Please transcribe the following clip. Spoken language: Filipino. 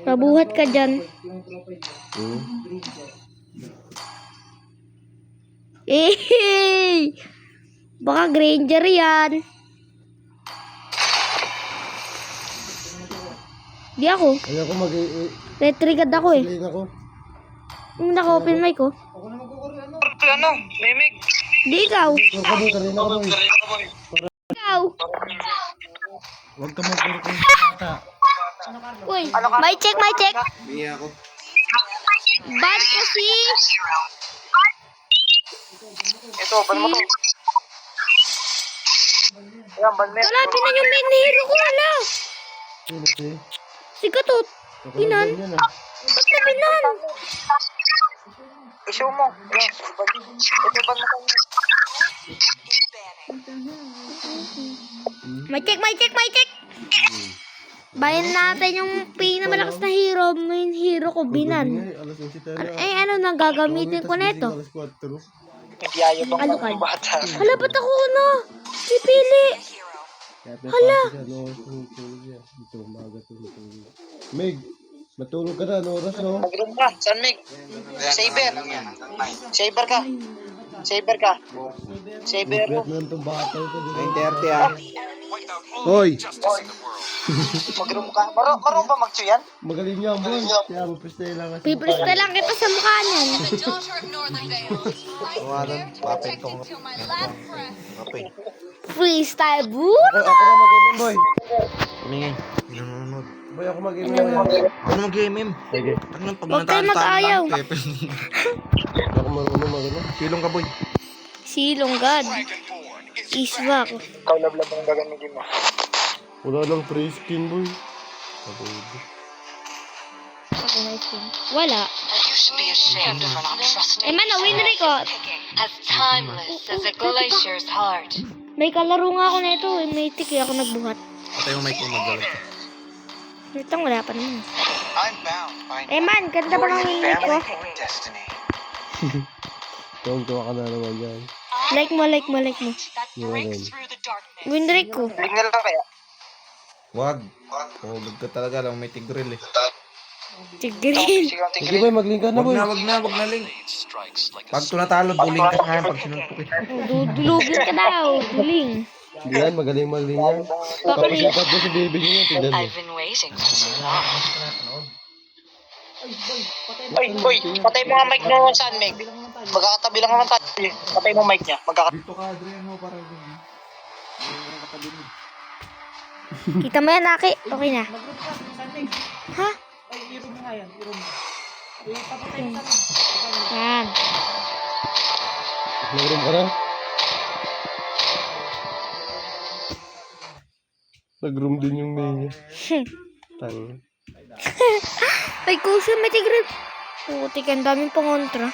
Mabuhat ka dyan. Eh, baka Granger yan. Di ako. Ay ako Retrigad ako eh. Silin ako. Yung naka-open mic ko. Ano? Mimig. Di ikaw. Kanina ka boy. Ikaw. Huwag ka magkurkul sa bata. Uy, may check. Hindi ako. Bad kasi. Ito, ban mo to. Yan, ban mo. Wala, pinan yung main hero ko. Wala. Sino si? Si Katot. Pinan. Ba't na pinan? Issue mo. Yan. Ito, ban mo to. May check. Bayan natin yung pinakamalakas na hero. Main hero ko, Binan. Eh, ano nang gagamitin ko na ito? Yayo bang Alukay. bata? Hala, ba't ako na? Pipili. Hala. Meg, matulog ka na. Ano oras no? Mag-room ka. Saan, Mig? Saber. Saber ka. Saber ka. Saber mo. Bet na lang itong bata ito. 9:30 ah. Hoy! Mag-room ka. Marunong ba mag-chew yan? Magaling niya boy. Kaya magpistay lang kasi. Pipilista lang kita sa mukha niyan. Tawaran, papay tong papay. Freestyle, boo! Ako na mag-MM boy. Kumingin. Nanonood. Boy ako mag-MM. Ano mag-MM? Sige. Ano pag Huwag tayo mag-ayaw. Ako marunong. Silong ka boy. Silong God. Iswak. Ikaw lablab ang gagamitin mo. Wala lang free skin boy. Ako na skin. Wala. You should be ashamed of an atrocity. Eh, man, winry ko. As timeless as a glacier's heart. May kalaro nga ako na ito. May tiki ako nagbuhat. Patay mo mic mo magalit. Ito, wala pa naman. I'm bound by Eh, man, ganda pa ng winry ko. destiny. Tuwang-tuwa ka na naman dyan. Like mo. That breaks through the darkness. Winry ko. Ling na lang kaya. Wag. Huwag ka talaga lang may tigril eh. Tigrin. Sige, ang Sige tigil. boy, mag-link ka na boy. Wag na link. Pag tunatalo, buling ka nga pag sinuntok eh. Dulugin ka daw. Duling. Hindi yan, magaling yan. Tapos ipat mo si baby niya yan, tignan mo. I've been waiting for so long. Oy, patay mo nga mic mo saan, Meg? Magkakatabi lang naman tayo. Patay mo mic niya. Dito ka, Adrian mo para Kita mo yan, Aki. Okay na. Ha? Yan. Nag-room ka na? Nag-room din yung main niya. Tanga. Ay, kusya, may tigrin. Putik, ang daming pangontra.